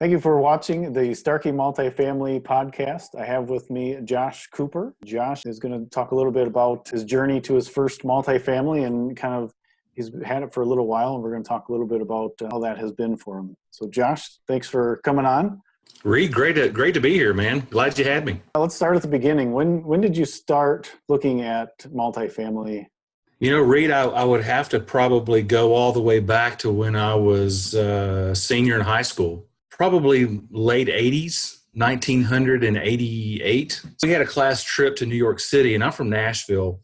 Thank you for watching the Starkey Multifamily podcast. I have with me Josh Cooper. Josh is going to talk a little bit about his journey to his first multifamily and he's had it for a little while, and we're going to talk a little bit about how that has been for him. So Josh, thanks for coming on. Reed, great to be here, man. Glad you had me. Let's start at the beginning. When did you start looking at multifamily? You know, Reed, I would have to probably go all the way back to when I was a senior in high school, probably late 80s, 1988. We had a class trip to New York City, and I'm from Nashville,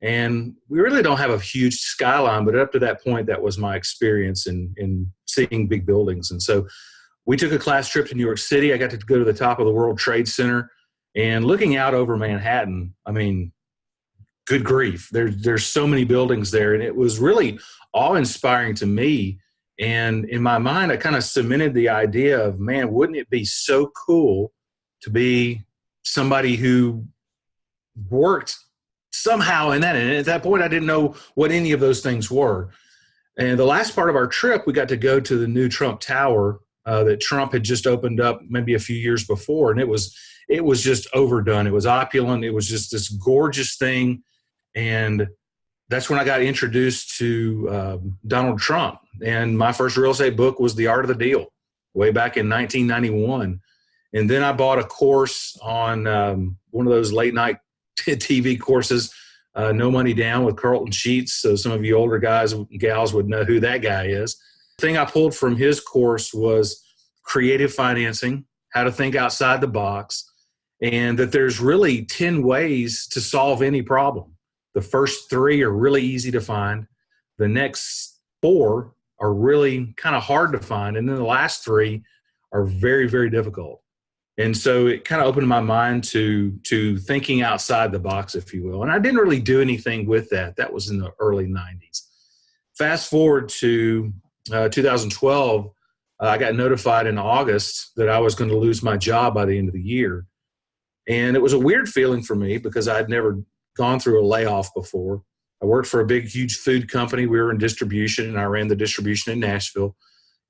and we really don't have a huge skyline, but up to that point, that was my experience in seeing big buildings. And so we took a class trip to New York City. I got to go to the top of the World Trade Center, and looking out over Manhattan, I mean, good grief. There's so many buildings there, and it was really awe-inspiring to me. And in my mind, I kind of cemented the idea of, man, wouldn't it be so cool to be somebody who worked somehow in that? And at that point, I didn't know what any of those things were. And the last part of our trip, we got to go to the new Trump Tower that Trump had just opened up maybe a few years before. And it was just overdone. It was opulent. It was just this gorgeous thing. And that's when I got introduced to Donald Trump. And my first real estate book was The Art of the Deal way back in 1991. And then I bought a course on one of those late night TV courses, No Money Down with Carlton Sheets. So some of you older guys and gals would know who that guy is. The thing I pulled from his course was creative financing, how to think outside the box, and that there's really 10 ways to solve any problem. The first 3 are really easy to find. The next 4 are really kind of hard to find. And then the last 3 are very, very difficult. And so it kind of opened my mind to thinking outside the box, if you will. And I didn't really do anything with that. That was in the early 90s. Fast forward to 2012, I got notified in August that I was going to lose my job by the end of the year. And it was a weird feeling for me because I'd never gone through a layoff before. I worked for a big, huge food company. We were in distribution, and I ran the distribution in Nashville.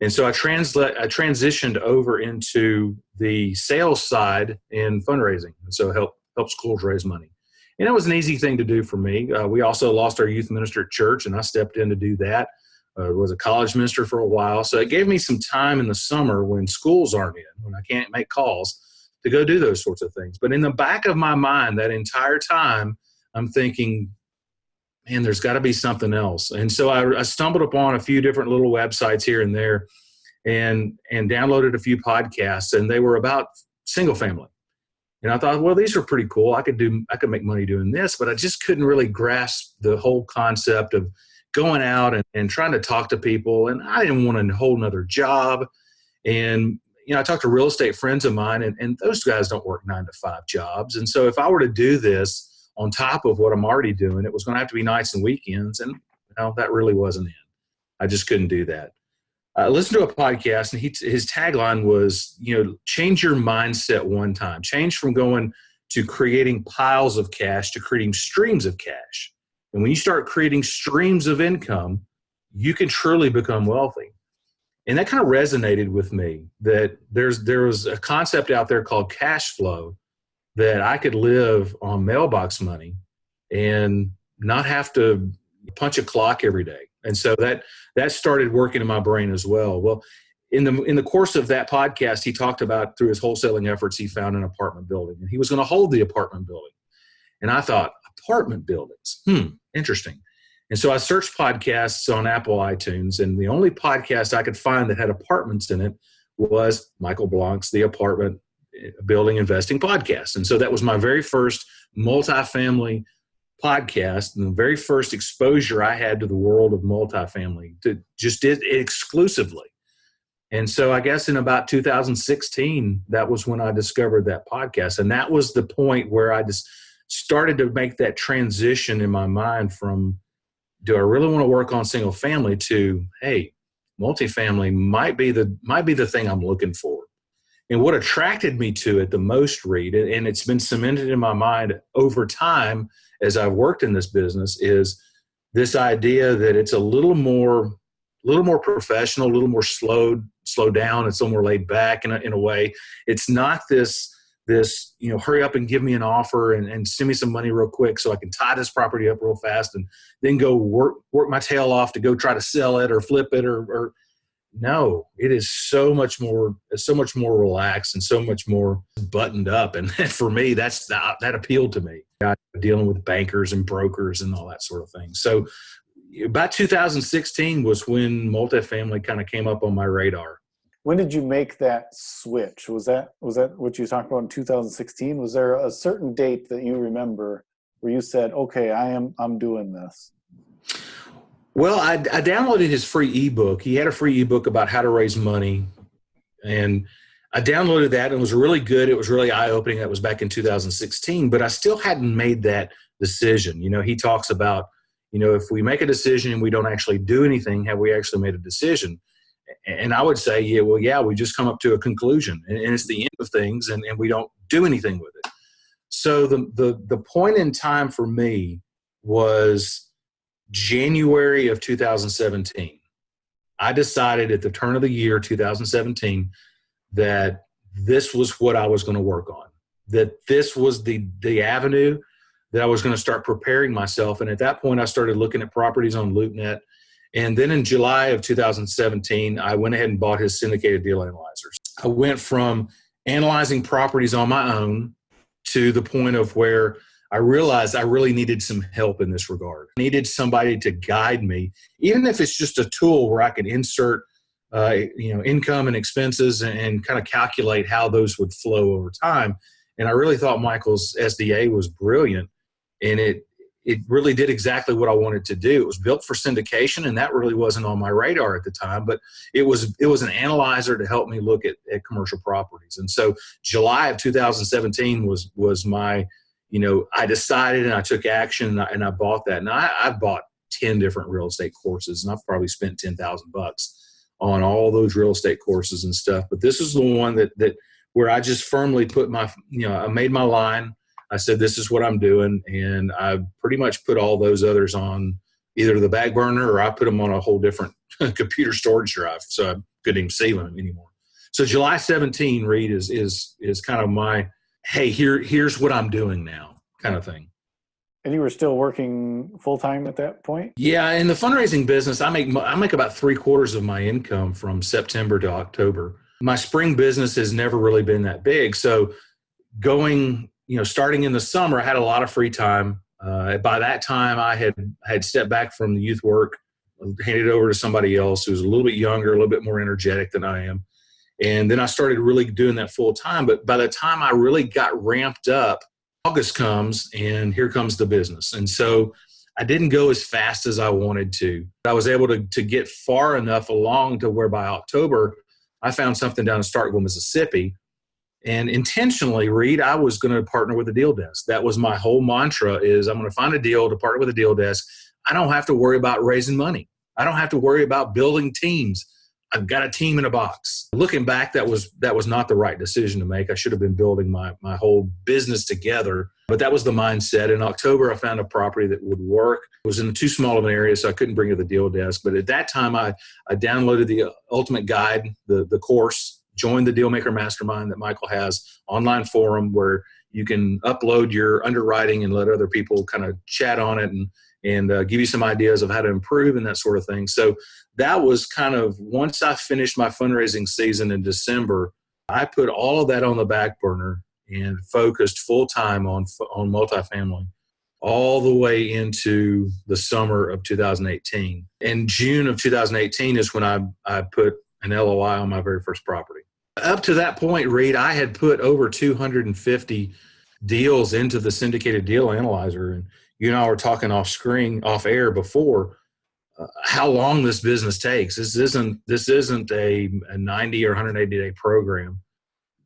And so I transitioned over into the sales side in fundraising. And so help schools raise money. And it was an easy thing to do for me. We also lost our youth minister at church, and I stepped in to do that. Was a college minister for a while. So it gave me some time in the summer when schools aren't in, when I can't make calls, to go do those sorts of things. But in the back of my mind that entire time, I'm thinking, man, there's got to be something else. And so I stumbled upon a few different little websites here and there and downloaded a few podcasts, and they were about single family. And I thought, well, these are pretty cool. I could make money doing this, but I just couldn't really grasp the whole concept of going out and trying to talk to people. And I didn't want a whole nother job. And, you know, I talked to real estate friends of mine, and those guys don't work 9-to-5 jobs. And so if I were to do this on top of what I'm already doing, it was going to have to be nights and weekends. And, you know, that really wasn't it. I just couldn't do that. I listened to a podcast, and his tagline was, you know, change your mindset one time. Change from going to creating piles of cash to creating streams of cash. And when you start creating streams of income, you can truly become wealthy. And that kind of resonated with me, that there was a concept out there called cash flow, that I could live on mailbox money and not have to punch a clock every day. And so that started working in my brain as well. Well, in the course of that podcast, he talked about through his wholesaling efforts, he found an apartment building, and he was going to hold the apartment building. And I thought, apartment buildings, interesting. And so I searched podcasts on Apple iTunes, and the only podcast I could find that had apartments in it was Michael Blanc's The Apartment Building Investing Podcast. And so that was my very first multifamily podcast, and the very first exposure I had to the world of multifamily, to just did it exclusively. And so I guess in about 2016, that was when I discovered that podcast. And that was the point where I just started to make that transition in my mind from, do I really want to work on single family, to, hey, multifamily might be the thing I'm looking for. And what attracted me to it the most, Reed, and it's been cemented in my mind over time as I've worked in this business, is this idea that it's a little more professional, a little more slow down. It's a little more laid back in a way. It's not this, hurry up and give me an offer and send me some money real quick so I can tie this property up real fast and then go work my tail off to go try to sell it or flip it or no, it is so much more relaxed and so much more buttoned up. And for me, that appealed to me. Dealing with bankers and brokers and all that sort of thing. So about 2016 was when multifamily kind of came up on my radar. When did you make that switch? Was that what you talked about in 2016? Was there a certain date that you remember where you said, okay, I'm doing this? Well, I downloaded his free ebook. He had a free ebook about how to raise money. And I downloaded that and it was really good. It was really eye-opening. That was back in 2016, but I still hadn't made that decision. He talks about, if we make a decision and we don't actually do anything, have we actually made a decision? And I would say, we just come up to a conclusion and it's the end of things and we don't do anything with it. So the point in time for me was January of 2017. I decided at the turn of the year, 2017, that this was what I was going to work on, that this was the avenue that I was going to start preparing myself. And at that point, I started looking at properties on LoopNet. And then in July of 2017, I went ahead and bought his syndicated deal analyzers. I went from analyzing properties on my own to the point of where I realized I really needed some help in this regard. I needed somebody to guide me, even if it's just a tool where I can insert income and expenses and kind of calculate how those would flow over time. And I really thought Michael's SDA was brilliant, and it really did exactly what I wanted to do. It was built for syndication, and that really wasn't on my radar at the time, but it was an analyzer to help me look at commercial properties. And so July of 2017 was my, I decided and I took action and I bought that. And I bought 10 different real estate courses, and I've probably spent $10,000 on all those real estate courses and stuff. But this is the one that where I just firmly put I made my line. I said, this is what I'm doing. And I pretty much put all those others on either the back burner or I put them on a whole different computer storage drive. So I couldn't even save them anymore. So July 17, Reed, is kind of my, hey, here's what I'm doing now kind of thing. And you were still working full-time at that point? Yeah. In the fundraising business, I make about 3/4 of my income from September to October. My spring business has never really been that big. So starting in the summer, I had a lot of free time. By that time, I had stepped back from the youth work, handed it over to somebody else who was a little bit younger, a little bit more energetic than I am. And then I started really doing that full time. But by the time I really got ramped up, August comes and here comes the business. And so I didn't go as fast as I wanted to. I was able to get far enough along to where by October, I found something down in Starkville, Mississippi. And intentionally, Reed, I was going to partner with a deal desk. That was my whole mantra is I'm going to find a deal to partner with a deal desk. I don't have to worry about raising money. I don't have to worry about building teams. I've got a team in a box. Looking back, that was not the right decision to make. I should have been building my whole business together. But that was the mindset. In October, I found a property that would work. It was in too small of an area, so I couldn't bring it to the deal desk. But at that time, I downloaded the Ultimate Guide, the course, joined the Dealmaker Mastermind that Michael has, online forum where you can upload your underwriting and let other people kind of chat on it and give you some ideas of how to improve and that sort of thing. So that was kind of, once I finished my fundraising season in December, I put all of that on the back burner and focused full-time on multifamily all the way into the summer of 2018. In June of 2018 is when I put an LOI on my very first property. Up to that point, Reed, I had put over 250 deals into the syndicated deal analyzer. And you and I were talking off air before, how long this business takes. This isn't a 90 or 180-day program.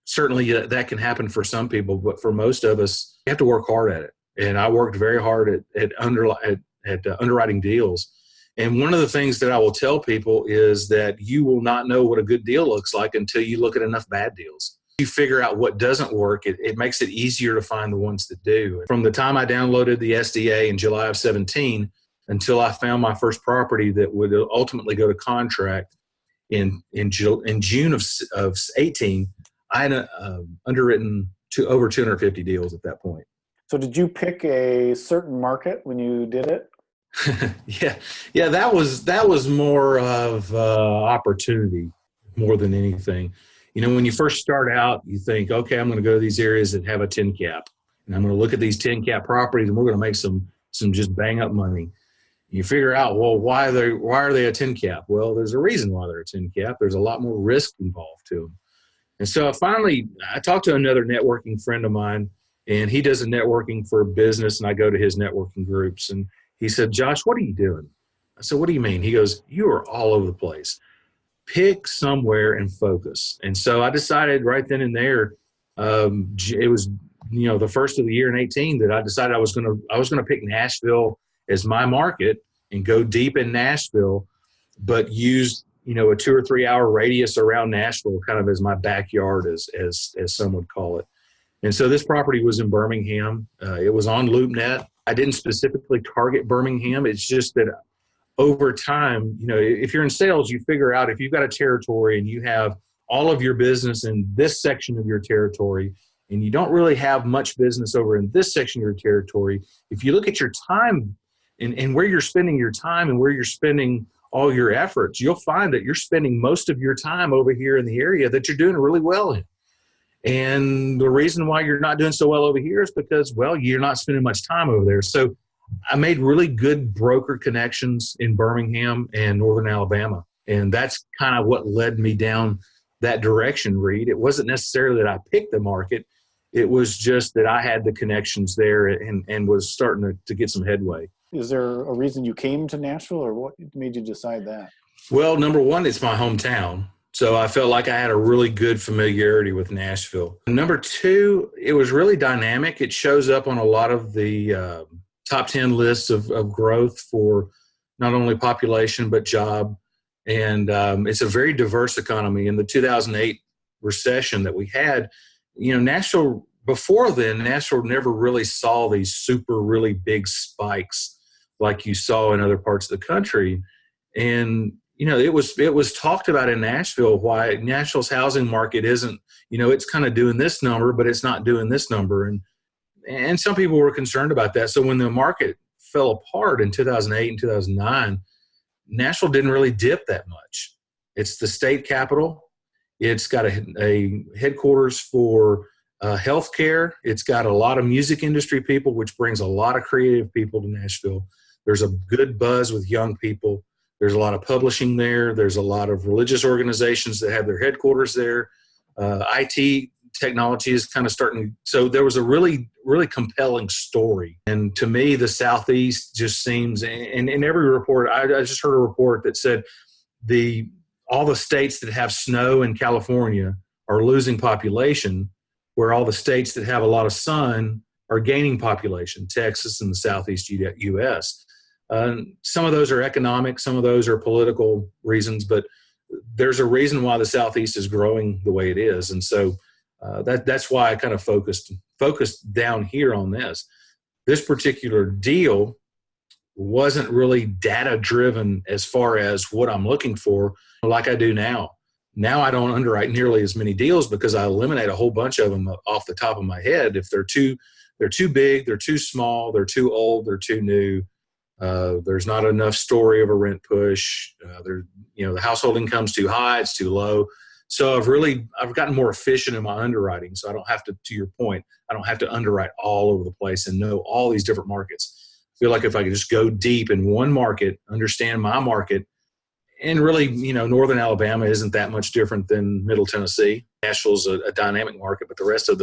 Certainly that can happen for some people, but for most of us, you have to work hard at it. And I worked very hard at underwriting deals. And one of the things that I will tell people is that you will not know what a good deal looks like until you look at enough bad deals. You figure out what doesn't work, it makes it easier to find the ones that do. From the time I downloaded the SDA in July of 17 until I found my first property that would ultimately go to contract, in June of 18, I had underwritten to over 250 deals at that point. So did you pick a certain market when you did it? Yeah, that was more of opportunity more than anything. When you first start out, you think, okay, I'm going to go to these areas that have a 10 cap, and I'm going to look at these 10 cap properties, and we're going to make some just bang up money. You figure out, well, why are they a 10 cap? Well, there's a reason why they're a 10 cap. There's a lot more risk involved to them. And so I talked to another networking friend of mine, and he does a networking for business, and I go to his networking groups. And he said, Josh, what are you doing? I said, what do you mean? He goes, you are all over the place. Pick somewhere and focus. And so I decided right then and there, it was, the first of the year in 18 that I decided I was going to pick Nashville as my market and go deep in Nashville, but use, a 2 or 3 hour radius around Nashville kind of as my backyard, as some would call it. And so this property was in Birmingham. It was on LoopNet. I didn't specifically target Birmingham. It's just that over time, if you're in sales, you figure out if you've got a territory and you have all of your business in this section of your territory, and you don't really have much business over in this section of your territory, if you look at your time and where you're spending your time and where you're spending all your efforts, you'll find that you're spending most of your time over here in the area that you're doing really well in. And the reason why you're not doing so well over here is because, well, you're not spending much time over there. So I made really good broker connections in Birmingham and Northern Alabama. And that's kind of what led me down that direction, Reed. It wasn't necessarily that I picked the market. It was just that I had the connections there and was starting to get some headway. Is there a reason you came to Nashville, or what made you decide that? Well, number one, it's my hometown. So I felt like I had a really good familiarity with Nashville. Number two, it was really dynamic. It shows up on a lot of the top 10 lists of growth for not only population, but job. And it's a very diverse economy. In the 2008 recession that we had, Nashville, before then, Nashville never really saw these really big spikes like you saw in other parts of the country. And it was talked about in Nashville why Nashville's housing market isn't, it's kind of doing this number, but it's not doing this number. And some people were concerned about that. So when the market fell apart in 2008 and 2009, Nashville didn't really dip that much. It's the state capital. It's got a headquarters for healthcare. It's got a lot of music industry people, which brings a lot of creative people to Nashville. There's a good buzz with young people. There's a lot of publishing there. There's a lot of religious organizations that have their headquarters there. IT technology is kind of starting. So there was a really, really compelling story. And to me, the Southeast just seems, and in every report, I just heard a report that said all the states that have snow in California are losing population, where all the states that have a lot of sun are gaining population, Texas and the Southeast U.S. Some of those are economic, some of those are political reasons, but there's a reason why the Southeast is growing the way it is. And so that's why I kind of focused down here on this. This particular deal wasn't really data driven as far as what I'm looking for like I do now. Now I don't underwrite nearly as many deals because I eliminate a whole bunch of them off the top of my head. If they're too big, they're too small, they're too old, they're too new. There's not enough story of a rent push. The household income's too high, it's too low. So I've gotten more efficient in my underwriting. So I don't have to your point, I don't have to underwrite all over the place and know all these different markets. I feel like if I could just go deep in one market, understand my market, and really, Northern Alabama isn't that much different than Middle Tennessee. Nashville's a dynamic market, but the rest of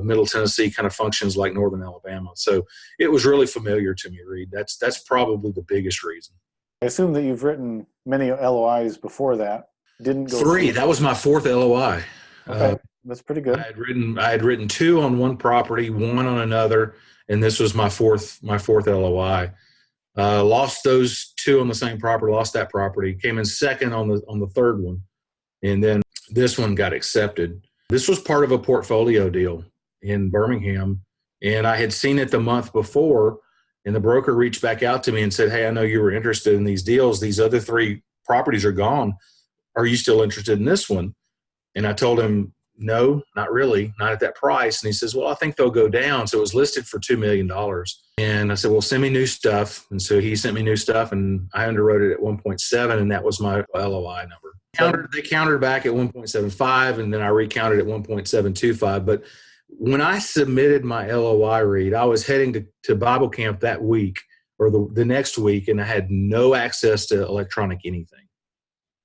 Middle Tennessee kind of functions like Northern Alabama. So it was really familiar to me, Reed. That's probably the biggest reason. I assume that you've written many LOIs before that. Didn't go 3. That was my 4th LOI. Okay, that's pretty good. I had written 2 on one property, 1 on another, and this was my fourth LOI. Lost those 2 on the same property, lost that property, came in second on the third one. And then this one got accepted. This was part of a portfolio deal in Birmingham. And I had seen it the month before, and the broker reached back out to me and said, hey, I know you were interested in these deals. These other 3 properties are gone. are you still interested in this one? And I told him, no, not really, not at that price. And he says, well, I think they'll go down. So it was listed for $2 million. And I said, well, send me new stuff. And so he sent me new stuff, and I underwrote it at 1.7, and that was my LOI number. They countered back at 1.75, and then I recounted at 1.725. But when I submitted my LOI read, I was heading to Bible camp that week or the next week, and I had no access to electronic anything.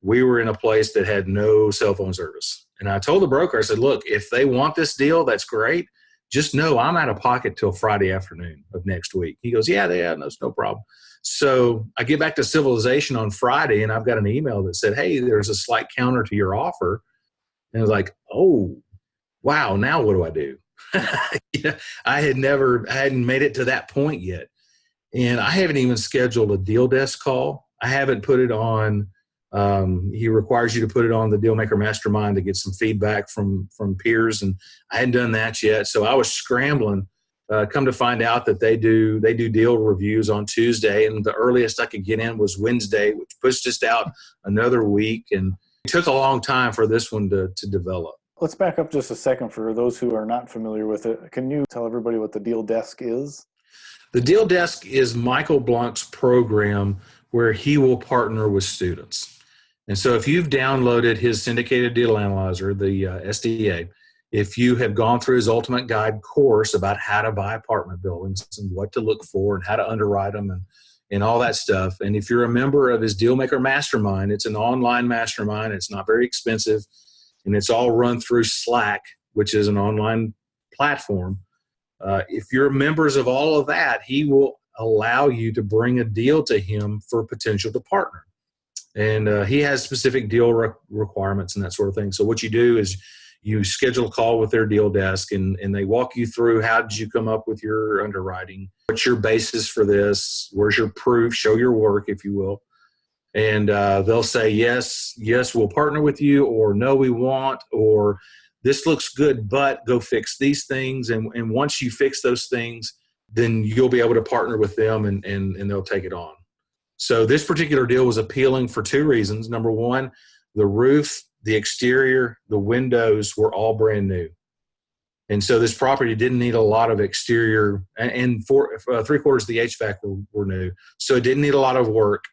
We were in a place that had no cell phone service. And I told the broker, I said, look, if they want this deal, that's great. Just know I'm out of pocket till Friday afternoon of next week. He goes, yeah, that's no problem. So I get back to civilization on Friday, and I've got an email that said, hey, there's a slight counter to your offer. And I was like, oh, wow, now what do I do? I hadn't made it to that point yet. And I haven't even scheduled a deal desk call. I haven't put it on. He requires you to put it on the Dealmaker Mastermind to get some feedback from peers, and I hadn't done that yet. So I was scrambling. Come to find out that they do deal reviews on Tuesday, and the earliest I could get in was Wednesday, which pushed us out another week, and it took a long time for this one to develop. Let's back up just a second for those who are not familiar with it. Can you tell everybody what the deal desk is? The deal desk is Michael Blanc's program where he will partner with students. And so if you've downloaded his syndicated deal analyzer, the SDA, if you have gone through his ultimate guide course about how to buy apartment buildings and what to look for and how to underwrite them and all that stuff, and if you're a member of his Dealmaker Mastermind, it's an online mastermind. It's not very expensive, and it's all run through Slack, which is an online platform. If you're members of all of that, he will allow you to bring a deal to him for potential to partner. And he has specific deal requirements and that sort of thing. So what you do is you schedule a call with their deal desk, and they walk you through how did you come up with your underwriting? What's your basis for this? Where's your proof? Show your work, if you will. And they'll say, yes, we'll partner with you, or no, we won't, or this looks good, but go fix these things. And once you fix those things, then you'll be able to partner with them, and they'll take it on. So this particular deal was appealing for two reasons. Number one, the roof, the exterior, the windows were all brand new. And so this property didn't need a lot of exterior, and three-quarters of the HVAC were new. So it didn't need a lot of work.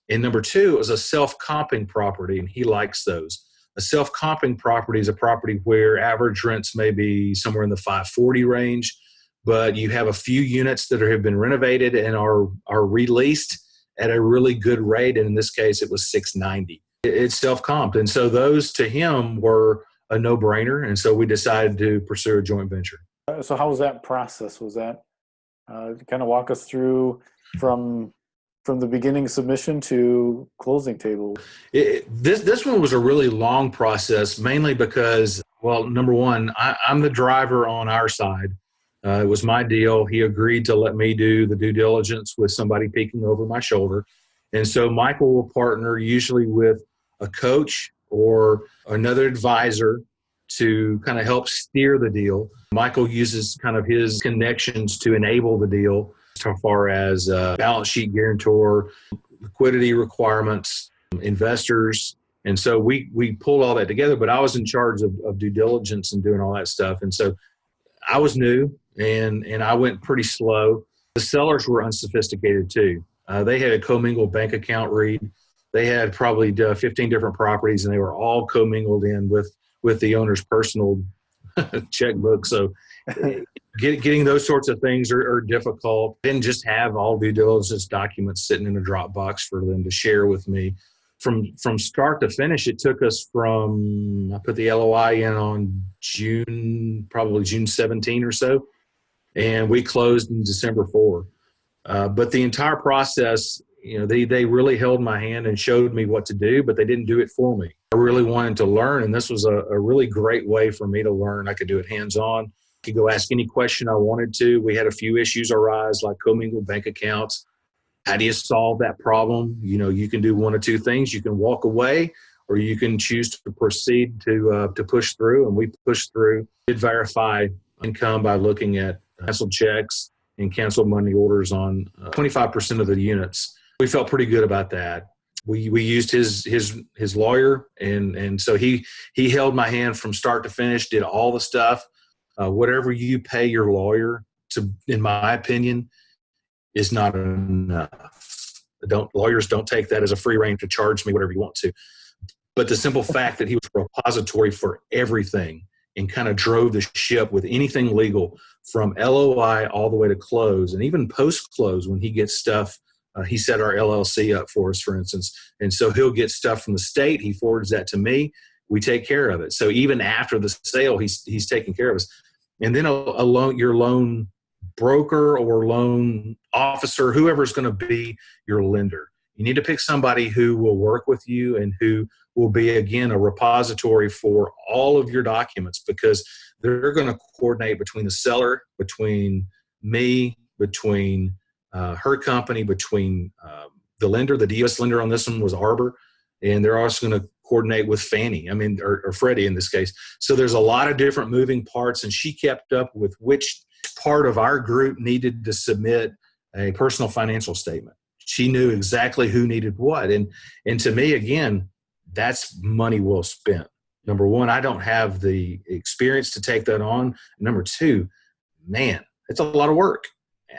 And number two, it was a self-comping property, and he likes those. A self-comping property is a property where average rents may be somewhere in the $540 range, but you have a few units that have been renovated and are released at a really good rate, and in this case, it was $690. It's self-comped, and so those to him were a no-brainer, and so we decided to pursue a joint venture. So how was that process? Was that kind of walk us through from the beginning submission to closing table? This one was a really long process, mainly because, well, number one, I'm the driver on our side. It was my deal. He agreed to let me do the due diligence with somebody peeking over my shoulder. And so Michael will partner usually with a coach or another advisor to kind of help steer the deal. Michael uses kind of his connections to enable the deal as far as balance sheet guarantor, liquidity requirements, investors. And so we pulled all that together, but I was in charge of due diligence and doing all that stuff. And so I was new, and I went pretty slow. The sellers were unsophisticated too. They had a commingled bank account read. They had probably 15 different properties, and they were all commingled in with the owner's personal checkbook. So getting those sorts of things are difficult. Didn't just have all due diligence documents sitting in a Dropbox for them to share with me. From start to finish, it took us from, I put the LOI in on probably June 17 or so, and we closed in December 4. But the entire process, they really held my hand and showed me what to do, but they didn't do it for me. I really wanted to learn, and this was a really great way for me to learn. I could do it hands-on. I could go ask any question I wanted to. We had a few issues arise, like commingled bank accounts. How do you solve that problem? You can do one of two things. You can walk away, or you can choose to proceed to push through. And we pushed through. Did verify income by looking at canceled checks and canceled money orders on 25% of the units. We felt pretty good about that. we used his lawyer, and so he held my hand from start to finish, did all the stuff. Whatever you pay your lawyer to, in my opinion, is not enough. Lawyers don't take that as a free rein to charge me whatever you want to. But the simple fact that he was a repository for everything and kind of drove the ship with anything legal from LOI all the way to close, and even post-close when he gets stuff. He set our LLC up for us, for instance. And so he'll get stuff from the state. He forwards that to me. We take care of it. So even after the sale, he's taking care of us. And then your loan broker or loan officer, whoever's going to be your lender, you need to pick somebody who will work with you and who will be, again, a repository for all of your documents, because they're going to coordinate between the seller, between me, between her company, between the lender. The DS lender on this one was Arbor, and they're also going to coordinate with Fannie, or Freddie in this case. So there's a lot of different moving parts, and she kept up with which part of our group needed to submit a personal financial statement. She knew exactly who needed what. And to me, again, that's money well spent. Number one, I don't have the experience to take that on. Number two, man, it's a lot of work.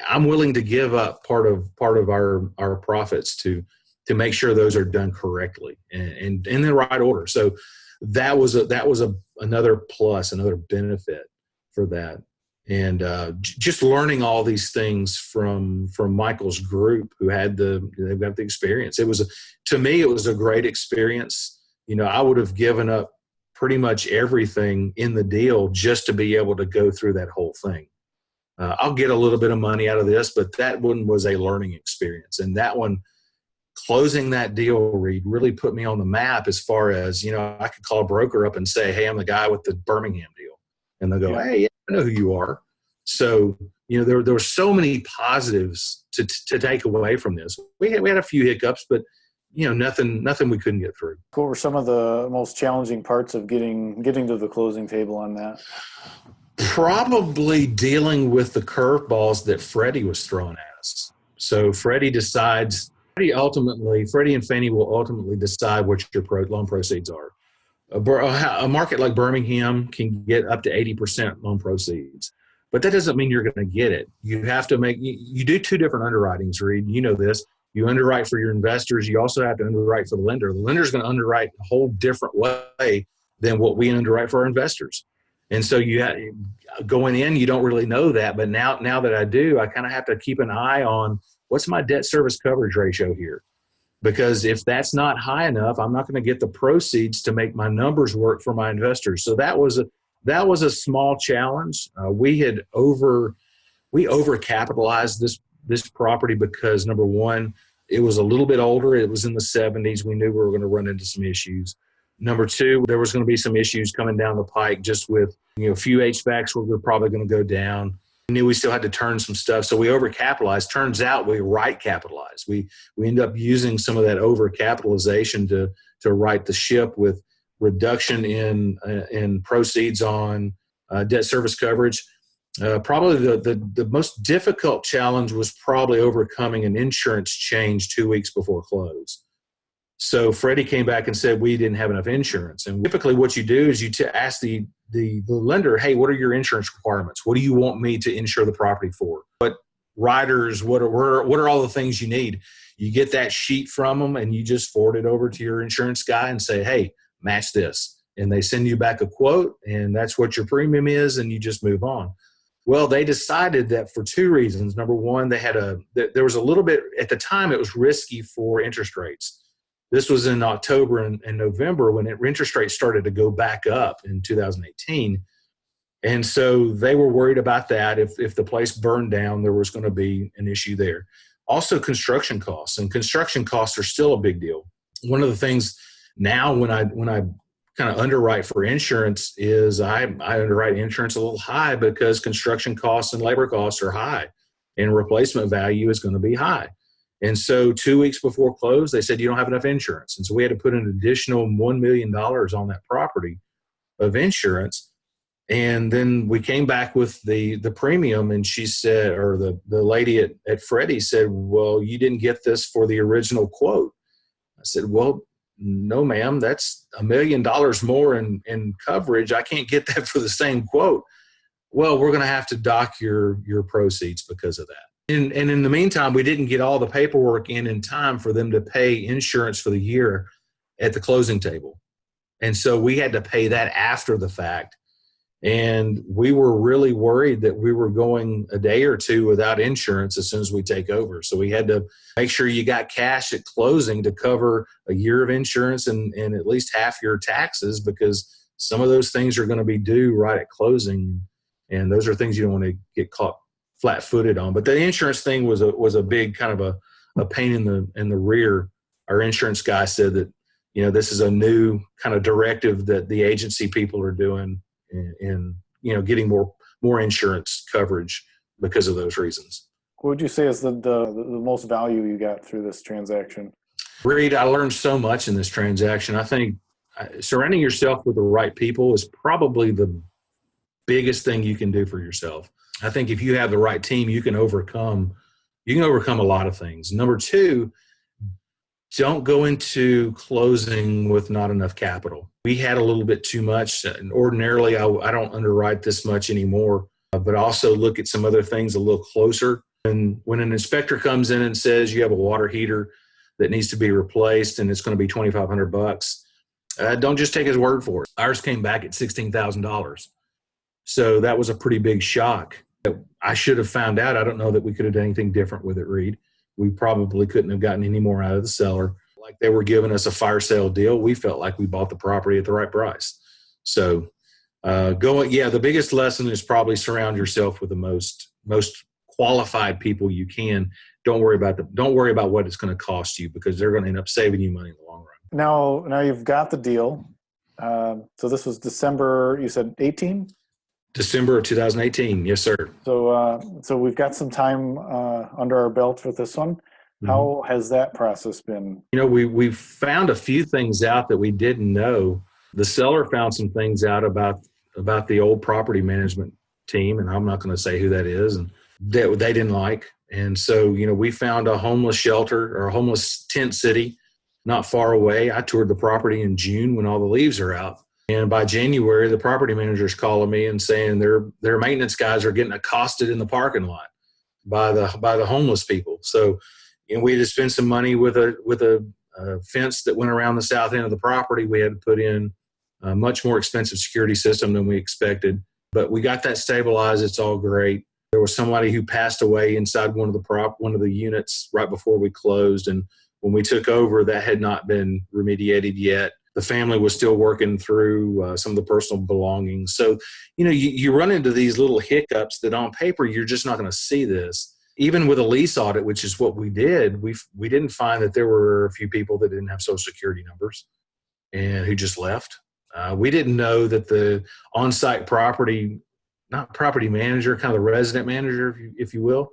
I'm willing to give up part of our profits to make sure those are done correctly and in the right order. So that was another plus, another benefit for that. And just learning all these things from Michael's group, who they've got the experience. To me, it was a great experience. I would have given up pretty much everything in the deal just to be able to go through that whole thing. I'll get a little bit of money out of this, but that one was a learning experience. And that one, closing that deal, Reed, really put me on the map as far as, I could call a broker up and say, hey, I'm the guy with the Birmingham deal. And they'll go, hey, yeah, I know who you are. So, there were so many positives to take away from this. We had a few hiccups, but, nothing we couldn't get through. What were some of the most challenging parts of getting to the closing table on that? Probably dealing with the curveballs that Freddie was throwing at us. So Freddie and Fannie will ultimately decide what your loan proceeds are. A market like Birmingham can get up to 80% loan proceeds, but that doesn't mean you're going to get it. You have to you do two different underwritings, Reed. You know this. You underwrite for your investors. You also have to underwrite for the lender. The lender's going to underwrite a whole different way than what we underwrite for our investors. And so going in, you don't really know that. But now that I do, I kind of have to keep an eye on what's my debt service coverage ratio here. Because if that's not high enough, I'm not going to get the proceeds to make my numbers work for my investors. So that was a small challenge. We overcapitalized this property because, number one, it was a little bit older. It was in the 70s. We knew we were going to run into some issues. Number two, there was going to be some issues coming down the pike just with, a few HVACs were probably going to go down. We knew we still had to turn some stuff. So we overcapitalized. Turns out we right capitalized. We ended up using some of that overcapitalization to right the ship with reduction in proceeds on debt service coverage. Probably the most difficult challenge was probably overcoming an insurance change 2 weeks before close. So Freddie came back and said we didn't have enough insurance. And typically what you do is you ask the lender, hey, what are your insurance requirements? What do you want me to insure the property for? What riders, what are all the things you need? You get that sheet from them and you just forward it over to your insurance guy and say, hey, match this. And they send you back a quote, and that's what your premium is, and you just move on. Well, they decided that for two reasons. Number one, there was a little bit, at the time, it was risky for interest rates. This was in October and November when interest rates started to go back up in 2018. And so they were worried about that. If the place burned down, there was going to be an issue there. Also, construction costs. And construction costs are still a big deal. One of the things now when I kind of underwrite for insurance is I underwrite insurance a little high because construction costs and labor costs are high and replacement value is going to be high. And so 2 weeks before close, they said, you don't have enough insurance. And so we had to put an additional $1 million on that property of insurance. And then we came back with the premium, and she said, or the lady at Freddie said, well, you didn't get this for the original quote. I said, well, no, ma'am, that's $1 million more in coverage. I can't get that for the same quote. Well, we're going to have to dock your proceeds because of that. And in the meantime, we didn't get all the paperwork in time for them to pay insurance for the year at the closing table. And so we had to pay that after the fact. And we were really worried that we were going a day or two without insurance as soon as we take over. So we had to make sure you got cash at closing to cover a year of insurance and at least half your taxes, because some of those things are going to be due right at closing. And those are things you don't want to get caught flat-footed on. But the insurance thing was a big kind of a pain in the rear. Our insurance guy said that, this is a new kind of directive that the agency people are doing in getting more insurance coverage because of those reasons. What would you say is the most value you got through this transaction? Reed, I learned so much in this transaction. I think surrounding yourself with the right people is probably the biggest thing you can do for yourself. I think if you have the right team, you can overcome a lot of things. Number two, don't go into closing with not enough capital. We had a little bit too much. And ordinarily, I don't underwrite this much anymore, but also look at some other things a little closer. And when an inspector comes in and says you have a water heater that needs to be replaced and it's going to be $2,500, don't just take his word for it. Ours came back at $16,000. So that was a pretty big shock. I should have found out. I don't know that we could have done anything different with it, Reed. We probably couldn't have gotten any more out of the seller. Like they were giving us a fire sale deal. We felt like we bought the property at the right price. So the biggest lesson is probably surround yourself with the most qualified people you can. Don't worry about what it's going to cost you, because they're going to end up saving you money in the long run. Now you've got the deal. So this was December, you said 18? December of 2018. Yes, sir. So we've got some time under our belt with this one. How has that process been? We've found a few things out that we didn't know. The seller found some things out about the old property management team, and I'm not going to say who that is, and that they didn't like. And so, we found a homeless shelter or a homeless tent city not far away. I toured the property in June when all the leaves are out. And by January, the property manager's calling me and saying their maintenance guys are getting accosted in the parking lot by the homeless people. So, we had to spend some money with a fence that went around the south end of the property. We had to put in a much more expensive security system than we expected, but we got that stabilized. It's all great. There was somebody who passed away inside one of the units right before we closed, and when we took over, that had not been remediated yet. The family was still working through some of the personal belongings. So, you run into these little hiccups that on paper, you're just not going to see this. Even with a lease audit, which is what we did, we didn't find that there were a few people that didn't have Social Security numbers and who just left. We didn't know that the on-site not property manager, kind of the resident manager, if you will,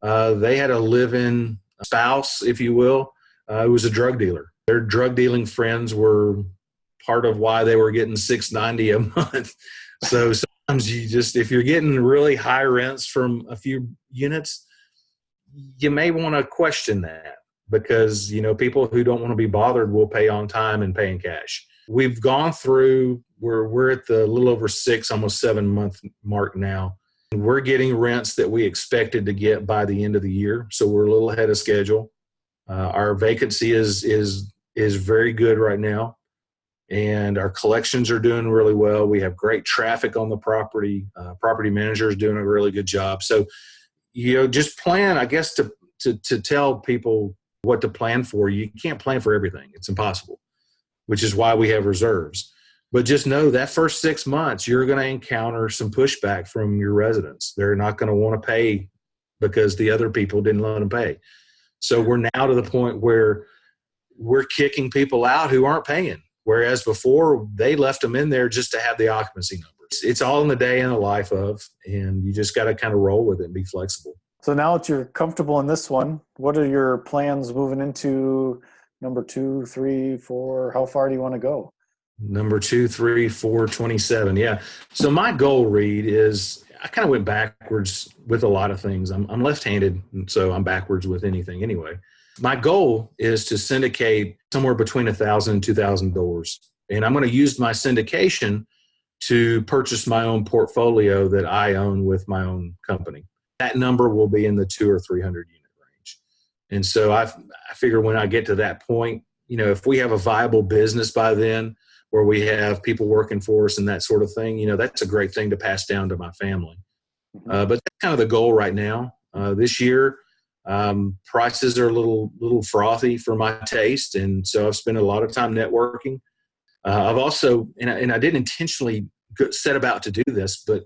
they had a live-in spouse, if you will, who was a drug dealer. Their drug dealing friends were part of why they were getting $690 a month. So sometimes if you're getting really high rents from a few units, you may want to question that, because, people who don't want to be bothered will pay on time and pay in cash. We've gone through, we're at the little over 6, almost 7 month mark now. We're getting rents that we expected to get by the end of the year. So we're a little ahead of schedule. Our vacancy is very good right now, and our collections are doing really well. We have great traffic on the property. Property manager is doing a really good job. So, just plan, I guess, to tell people what to plan for. You can't plan for everything. It's impossible, which is why we have reserves. But just know that first 6 months, you're going to encounter some pushback from your residents. They're not going to want to pay because the other people didn't let them pay. So we're now to the point where we're kicking people out who aren't paying, whereas before they left them in there just to have the occupancy numbers. It's all in the day and the life of, and you just got to kind of roll with it and be flexible. So now that you're comfortable in this one, what are your plans moving into number 2, 3, 4? How far do you want to go? Number 2, 3, 4, 27. Yeah. So my goal, Reed, is I kind of went backwards with a lot of things. I'm left-handed, and so I'm backwards with anything anyway. my goal is to syndicate somewhere between 1,000 and 2,000 doors. And I'm going to use my syndication to purchase my own portfolio that I own with my own company. That number will be in the 200 or 300 unit range. And so I figure when I get to that point, if we have a viable business by then where we have people working for us and that sort of thing, that's a great thing to pass down to my family. But that's kind of the goal right now. This year, prices are a little frothy for my taste. And so I've spent a lot of time networking. I've also, and I didn't intentionally set about to do this, but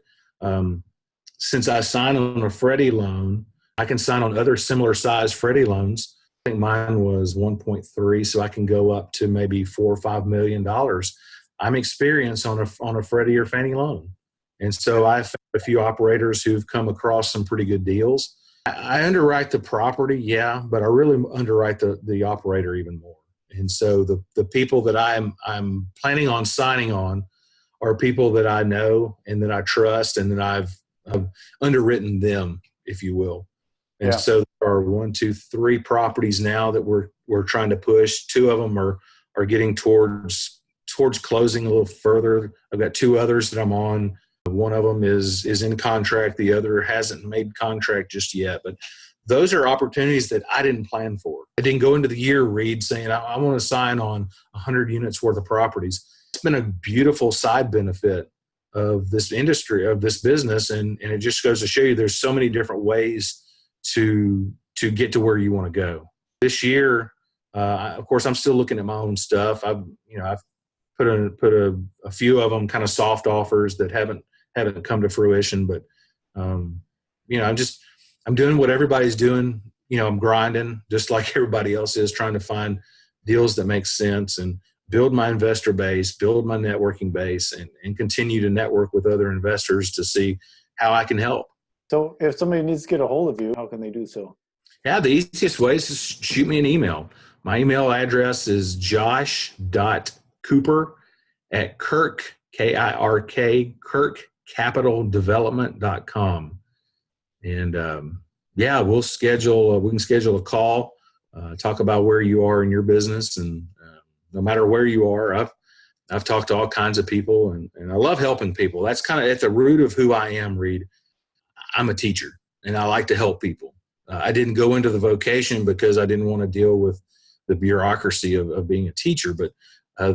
since I signed on a Freddie loan, I can sign on other similar size Freddie loans. I think mine was 1.3, so I can go up to maybe $4 or $5 million. I'm experienced on a Freddie or Fannie loan. And so I've found a few operators who've come across some pretty good deals. I underwrite the property, yeah, but I really underwrite the operator even more. And so the people that I'm planning on signing on are people that I know and that I trust and that I've underwritten them, if you will. And so there are 1, 2, 3 properties now that we're trying to push. 2 of them are getting towards closing a little further. I've got 2 others that I'm on. One of them is in contract. The other hasn't made contract just yet. But those are opportunities that I didn't plan for. I didn't go into the year, Reed, saying I want to sign on 100 units worth of properties. It's been a beautiful side benefit of this industry, of this business. And it just goes to show you there's so many different ways to get to where you want to go. This year, of course, I'm still looking at my own stuff. I've put a few of them kind of soft offers that haven't come to fruition. But I'm doing what everybody's doing. I'm grinding just like everybody else is, trying to find deals that make sense and build my investor base, build my networking base, and continue to network with other investors to see how I can help. So if somebody needs to get a hold of you, how can they do so? Yeah, the easiest way is to shoot me an email. My email address is josh.cooper@Kirk, K-I-R-K, KirkCapitalDevelopment.com. And we can schedule a call, talk about where you are in your business. And no matter where you are, I've talked to all kinds of people, and I love helping people. That's kind of at the root of who I am, Reed. I'm a teacher, and I like to help people. I didn't go into the vocation because I didn't want to deal with the bureaucracy of being a teacher, but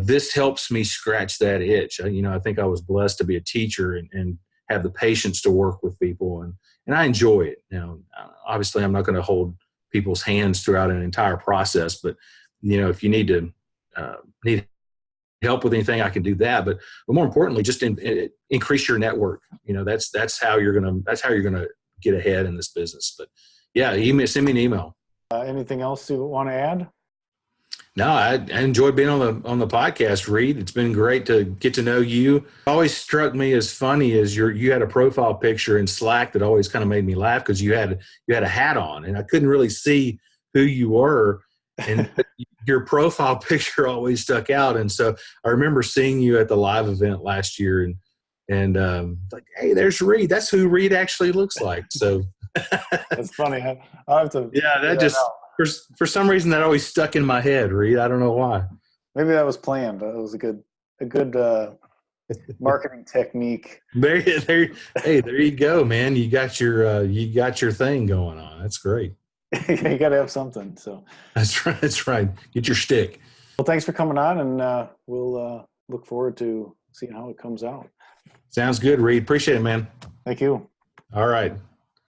this helps me scratch that itch. I think I was blessed to be a teacher and have the patience to work with people, and I enjoy it. Now, obviously, I'm not going to hold people's hands throughout an entire process, but if you need help with anything, I can do that. But more importantly, just increase your network. That's how you're gonna get ahead in this business. But yeah, send me an email. Anything else you want to add? No, I enjoyed being on the podcast, Reed. It's been great to get to know you. It always struck me as funny as you had a profile picture in Slack that always kind of made me laugh because you had a hat on, and I couldn't really see who you were, and your profile picture always stuck out. And so I remember seeing you at the live event last year, and like, hey, there's Reed. That's who Reed actually looks like. So that's funny. I'll have to. Yeah, that just. For some reason, that always stuck in my head, Reed. I don't know why. Maybe that was planned. It was a good marketing technique. Hey, there you go, man. You got your thing going on. That's great. You got to have something. So that's right. That's right. Get your stick. Well, thanks for coming on, and we'll look forward to seeing how it comes out. Sounds good, Reed. Appreciate it, man. Thank you. All right.